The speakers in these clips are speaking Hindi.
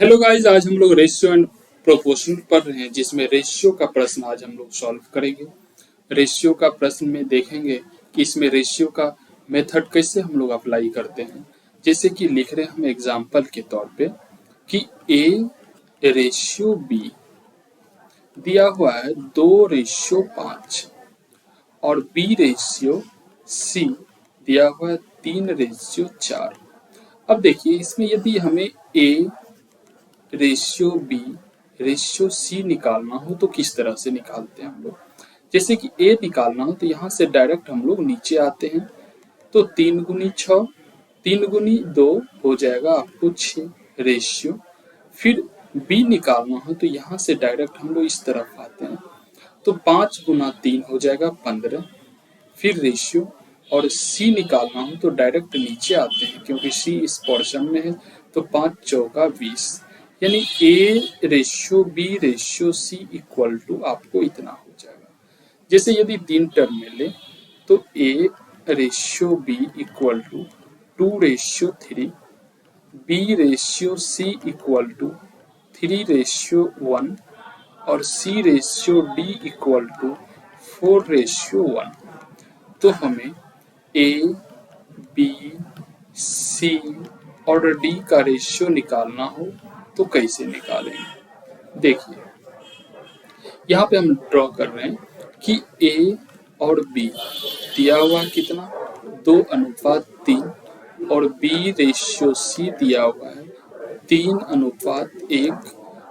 हेलो गाइस, आज हम लोग रेशियो एंड प्रोपोर्शन पढ़ रहे हैं, जिसमें रेशियो का प्रश्न आज हम लोग सॉल्व करेंगे। रेशियो का प्रश्न में देखेंगे कि इसमें रेशियो का मेथड कैसे हम लोग अप्लाई करते हैं। जैसे कि लिख रहे हैं हम एग्जाम्पल के तौर पे कि ए रेशियो बी दिया हुआ है 2:5 और बी रेशियो सी दिया हुआ है 3:4। अब देखिए, इसमें यदि हमें A ratio B ratio C निकालना हो तो किस तरह से निकालते हैं हम लोग। जैसे कि ए निकालना हो तो यहाँ से डायरेक्ट हम लोग नीचे आते हैं, तो 3 × 6, 3 × 2 हो जाएगा आपको 6 रेशियो। फिर बी निकालना हो तो यहाँ से डायरेक्ट हम लोग इस तरफ आते हैं, तो 5 × 3 हो जाएगा 15, फिर रेशियो। और सी निकालना हो तो डायरेक्ट नीचे आते हैं, क्योंकि सी इस पोर्शन में है, तो 5×4 = 20। यानी A ratio B ratio C equal to आपको इतना हो जाएगा। जैसे यदि 3 टर्म में ले तो A ratio B equal to 2:3, B ratio C equal to 3:1 और C ratio D equal to 4:1। तो हमें ए बी सी और डी का रेशियो निकालना हो तो कैसे निकालेंगे। देखिए, यहाँ पे हम ड्रॉ कर रहे हैं कि ए और बी दिया हुआ कितना 2:3 और बी रेशियो सी दिया हुआ है 3:1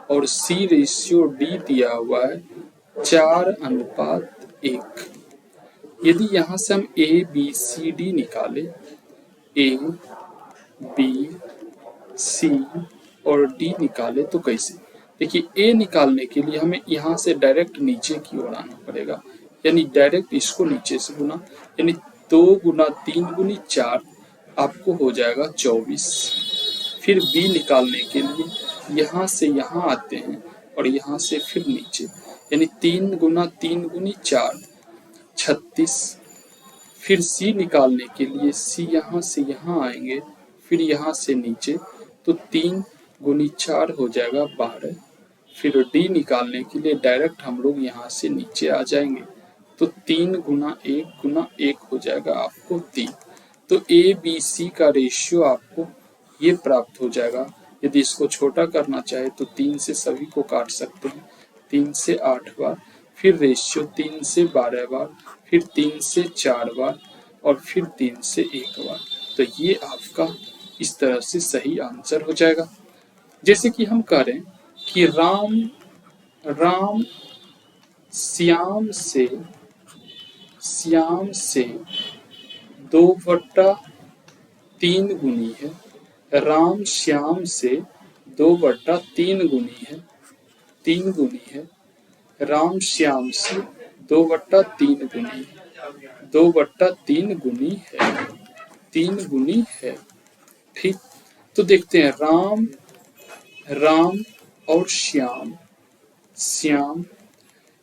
और सी रेशियो डी दिया हुआ है 4:1। यदि यहाँ से हम ए बी सी डी निकाले, ए बी सी और डी निकाले तो कैसे। देखिए, ए निकालने के लिए हमें यहाँ से डायरेक्ट नीचे की ओर आना पड़ेगा, यानी डायरेक्ट इसको नीचे से गुना, यानी 2 × 3 × 4 आपको हो जाएगा 24। फिर बी निकालने के लिए यहाँ से यहाँ आते हैं और यहाँ से फिर नीचे, यानी 3 × 3 × 4 36। फिर सी निकालने के लिए सी यहाँ से यहाँ आएंगे, फिर यहाँ से नीचे, तो 3 × 4 हो जाएगा 12। फिर डी निकालने के लिए डायरेक्ट हम लोग यहाँ से नीचे आ जाएंगे, तो 3 × 1 × 1 हो जाएगा आपको 3। तो ए बी सी का रेशियो आपको ये प्राप्त हो जाएगा। यदि इसको छोटा करना चाहे तो 3 से सभी को काट सकते हैं, 3 से 8 बार, फिर रेशियो 3 से 12 बार, फिर 3 से 4 बार और फिर 3 से 1 बार। तो ये आपका इस तरह से सही आंसर हो जाएगा। जैसे कि हम कह रहे हैं कि राम श्याम से 2/3 गुनी है। राम श्याम से 2/3 गुनी है, 3 गुनी है। राम श्याम से 2/3 गुनी, 2/3 गुनी है, 3 गुनी है। ठीक, तो देखते हैं राम और श्याम,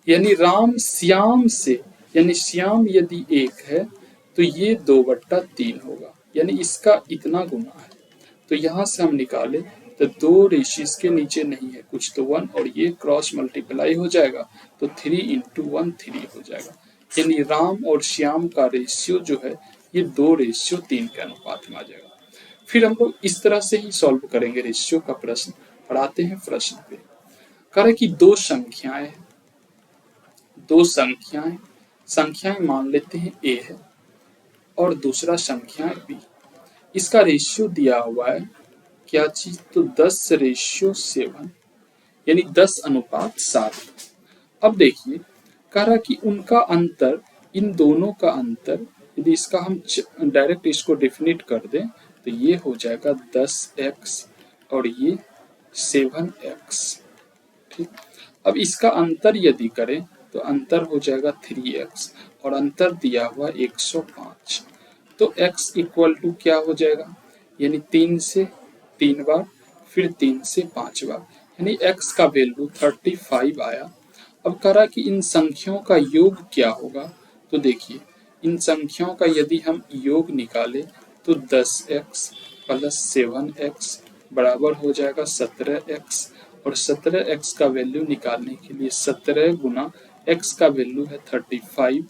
यानी राम श्याम से, यानी श्याम यदि 1 है तो ये 2/3 होगा, यानी इसका इतना गुना है। तो यहाँ से हम निकाले तो 2 रेशिस के नीचे नहीं है कुछ, तो 1 और ये क्रॉस मल्टीप्लाई हो जाएगा, तो 3 × 1 3 हो जाएगा। यानी राम और श्याम का रेशियो जो है ये 2:3 के अनुपात में आ जाएगा। फिर हम लोग इस तरह से ही सॉल्व करेंगे रेशियो का प्रश्न। पढ़ाते हैं प्रश्न पे। कह रहे कि दो संख्याएं मान लेते हैं ए है और दूसरा संख्या बी। इसका रेशियो दिया हुआ है क्या चीज, तो 10:7, यानी 10:7। अब देखिए, कह रहा कि उनका अंतर, इन दोनों का अंतर, यदि इसका हम डायरेक्ट इसको डेफिनेट कर दें तो ये हो जाएगा 10x और ये 7x। ठीक, अब इसका अंतर यदि करें तो अंतर हो जाएगा 3x और अंतर दिया हुआ 105। तो x इक्वल टू क्या हो जाएगा, यानी 3 से 3 बार, फिर 3 से 5 बार, यानी x का वैल्यू 35 आया। अब कह रहा कि इन संख्याओं का योग क्या होगा, तो देखिए, इन संख्याओं का यदि हम योग निकालें तो 10x + 7x बराबर हो जाएगा 17x, और 17x का वैल्यू निकालने के लिए 17 गुना x का वैल्यू है 35,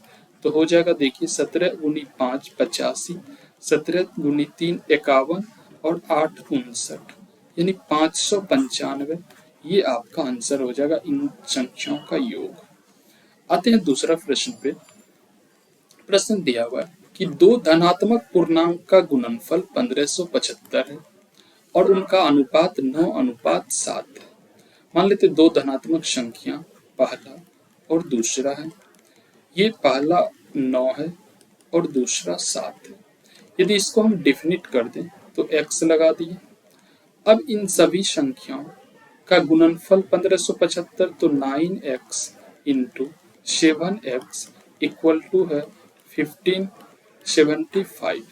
तो हो जाएगा देखिए 17 गुनी 5 85, 17 गुनी 3 51 और 8 59, यानी 595। ये आपका आंसर हो जाएगा इन संख्याओं का योग। आते हैं दूसरा प्रश्न पे। प्रश्न दिया हुआ है कि दो धनात्मक पूर्णांक का गुणनफल 1575 है और उनका अनुपात 9:7 है। मान लेते दो धनात्मक संख्या पहला और दूसरा है। ये पहला 9 है और दूसरा 7 है। यदि इसको हम डिफिनिट कर दें तो x लगा दिए। अब इन सभी संख्याओं का गुणनफल 1575, तो 9x into 7x equal to है 1575।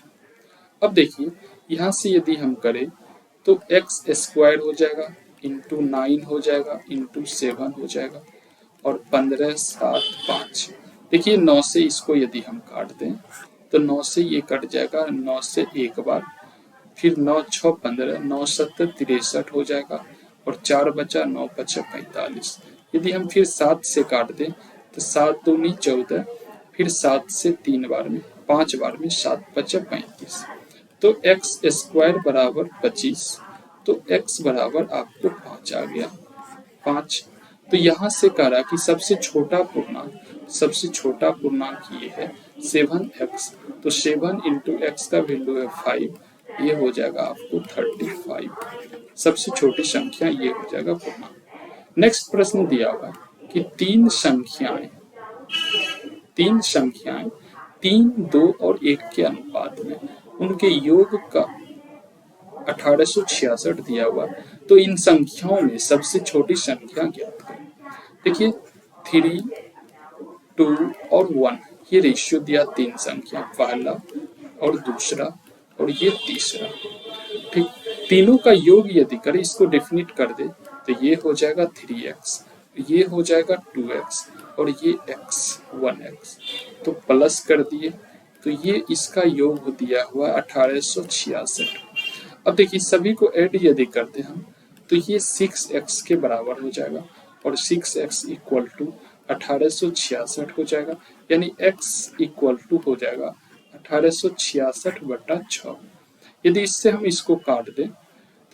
अब देखिए यहाँ से यदि हम करें तो x स्क्वायर हो जाएगा इंटू 9 हो जाएगा इंटू 7 हो जाएगा और 15 7 5। देखिए 9 से इसको यदि हम काट दें तो 9 से ये कट जाएगा, 9 से एक बार, फिर 9 6 15, 9 7 63 हो जाएगा और 4 बचा, 9 5 45। यदि हम फिर 7 से काट दें तो 7 दूनी 14, फिर 7 से 3 बार में 5 बार में 7 5 35, तो x स्क्वायर बराबर 25, तो x बराबर आपको 5 आ गया 5। तो यहाँ से कह रहा कि सबसे छोटा पूर्णांक ये है 7x, तो 7 इंटू एक्स का वैल्यू है 5, ये हो जाएगा आपको 35। सबसे छोटी संख्या ये हो जाएगा पूर्णांक। नेक्स्ट प्रश्न दिया हुआ है कि तीन संख्याएं 3, 2 और 1 के अनुपात में उनके योग का 1866 दिया हुआ, तो इन संख्याओं में सबसे छोटी संख्या ज्ञात करें। देखिए 3, 2 और 1 ये रेशियो दिया, तीन संख्या पहला और दूसरा और ये तीसरा। ठीक, तीनों का योग यदि करें, इसको डेफिनिट कर दे तो ये हो जाएगा 3x, ये हो जाएगा 2x और ये x 1x, तो प्लस कर दिए तो ये इसका योग दिया हुआ 1866। अब देखिए सभी को ऐड यदि करते हम तो ये 6x के बराबर हो जाएगा और 6x इक्वल टू 1866 हो जाएगा, यानी x इक्वल टू हो जाएगा 1866/6। यदि इससे हम इसको काट दें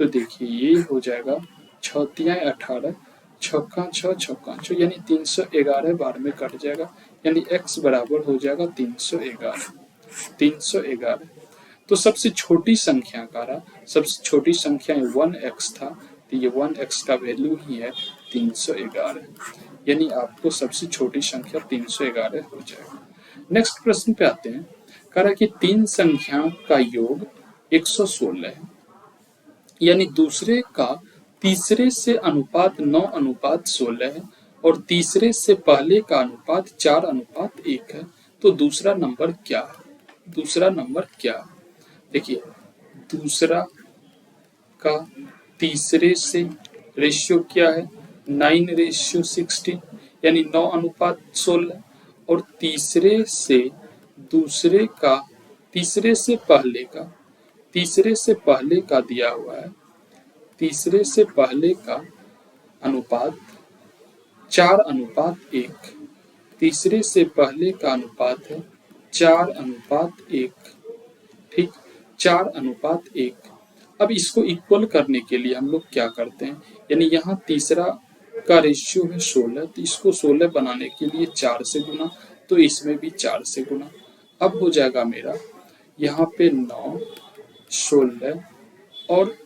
तो देखिए ये हो जाएगा 6 तियां 18, 6 6 यानी 311 बार में कट जाएगा, यानी x बराबर हो जाएगा 311। तो सबसे छोटी संख्या का रहा, सबसे छोटी संख्या 1x था, तो ये 1x का वैल्यू ही है 311, यानी आपको सबसे छोटी संख्या 311 हो जाएगा। नेक्स्ट प्रश्न पे आते हैं। कह रहा है कि तीन संख्या का योग 116 है, यानी दूसरे का तीसरे से अनुपात 9:16 है और तीसरे से पहले का अनुपात 4:1 है, तो दूसरा नंबर क्या है? देखिए दूसरा का तीसरे से रेशियो क्या है 9:16, यानी 9:16, और तीसरे से पहले का दिया हुआ है, तीसरे से पहले का अनुपात 4:1, तीसरे से पहले का अनुपात है 4:1, ठीक 4:1। अब इसको इक्वल करने के लिए हम लोग क्या करते हैं, यानी यहाँ तीसरा का रेशियो है 16, तो इसको 16 बनाने के लिए 4 से गुना, तो इसमें भी 4 से गुना। अब हो जाएगा मेरा यहाँ पे 9, 16 और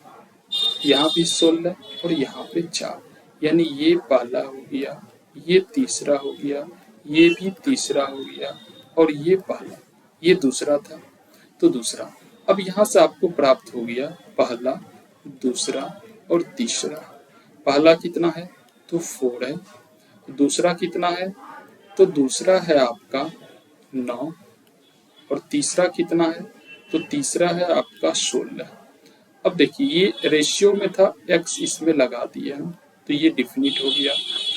यहाँ भी 16 और यहाँ पे 4, यानी ये पहला हो गया, ये तीसरा हो गया, ये भी तीसरा हो गया और ये पहला, ये दूसरा था तो दूसरा। अब यहाँ से आपको प्राप्त हो गया पहला, दूसरा और तीसरा। पहला कितना है तो 4 है, दूसरा कितना है तो दूसरा है आपका 9 और तीसरा कितना है तो तीसरा है आपका 16। अब देखिए ये रेशियो में था, x इसमें लगा दिया हम, तो ये डिफिनिट हो गया।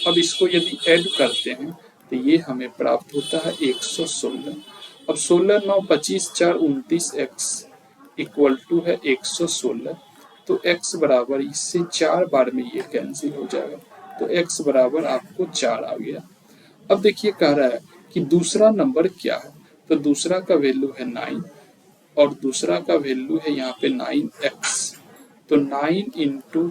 अब इसको यदि ऐड करते हैं तो ये हमें प्राप्त होता है 116। अब 16 9 25 4 29 x इक्वल टू है 116, तो तो x बराबर इससे 4 बार में ये कैंसिल हो जाएगा, तो x बराबर आपको 4 आ गया। अब देखिए कह रहा है कि दूसरा नंबर क्या है, तो दूसरा का वैल्यू है 9 और दूसरा का वैल्यू है यहाँ पे 9x, तो 9 इंटू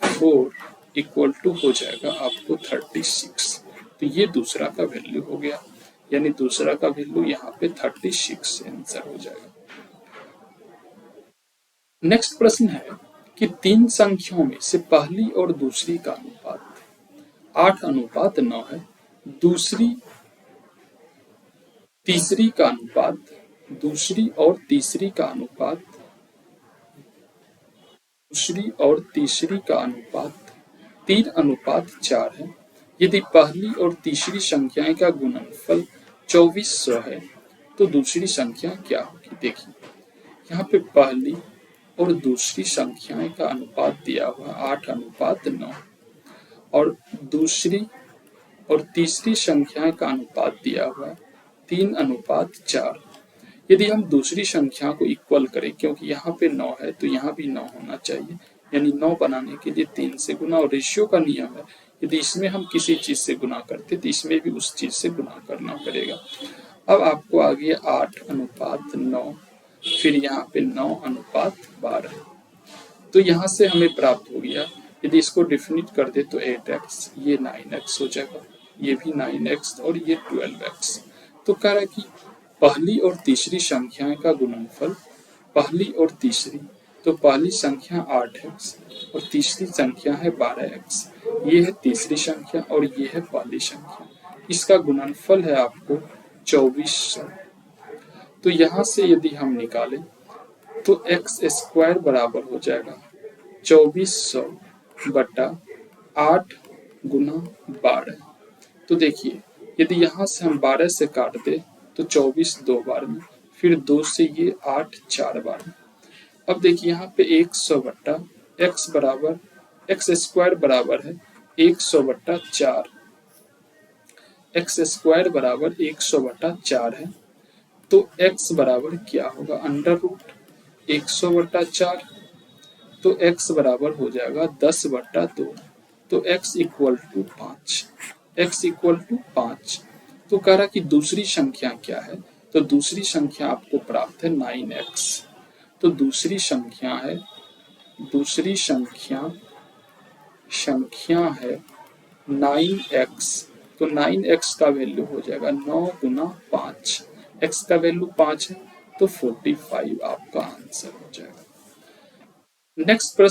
4 इक्वल टू हो जाएगा आपको 36। तो ये दूसरा का वैल्यू हो गया, यानी दूसरा का वैल्यू यहाँ पे 36 आंसर हो जाएगा। नेक्स्ट प्रश्न है कि 3 संख्याओं में से पहली और दूसरी का अनुपात 8:9 है, तीसरी का अनुपात, दूसरी और तीसरी का अनुपात 3:4 है। यदि पहली और तीसरी संख्याएं का गुणनफल 2400 है तो दूसरी संख्या क्या होगी। देखिए यहाँ पे पहली और दूसरी संख्याएं का अनुपात दिया हुआ 8:9 और दूसरी और तीसरी संख्याएं का अनुपात दिया हुआ 3:4। यदि हम दूसरी संख्या को इक्वल करें, क्योंकि यहाँ पे 9 है तो यहाँ भी 9 होना चाहिए, यानी 9 बनाने के लिए 3 से गुना, और रेशियो का नियम है यदि इसमें हम किसी चीज से गुना करते तो इसमें भी उस चीज से गुना करना पड़ेगा। अब आपको आ गया 8:9, फिर यहाँ पे 9:12, तो यहाँ से हमें प्राप्त हो गया, यदि इसको डिफिनिट कर दे तो 8x, ये 9x हो जाएगा, ये भी 9x और ये 12x। तो कह रहा है कि पहली और तीसरी संख्याएं का गुणनफल, पहली और तीसरी, तो पहली संख्या 8x और तीसरी संख्या है 12x, ये है तीसरी संख्या और ये है पहली संख्या, इसका गुणनफल है आपको 2400। तो यहाँ से यदि हम निकालें तो x² बराबर हो जाएगा 2400 बटा 8 गुना 12। तो देखिए यदि यहाँ से हम 12 से काट दे तो 24 2 बार में, फिर 2 से ये 8 4 बार में। अब देखिए यहाँ पे 100 बट्टा x बराबर x² बराबर है 100 बट्टा 4, x² बराबर 100 बट्टा 4 है, तो x बराबर क्या होगा, अंडर रूट 100 बट्टा 4, तो x बराबर हो जाएगा 10 बट्टा 2, तो x equal to 5, x equal to 5। तो कह रहा कि दूसरी संख्या क्या है, तो दूसरी संख्या आपको प्राप्त है 9x, तो दूसरी संख्या है 9x, तो 9x का वैल्यू हो जाएगा 9 गुना 5, x का वैल्यू 5 है तो 45 आपका आंसर हो जाएगा। नेक्स्ट प्रश्न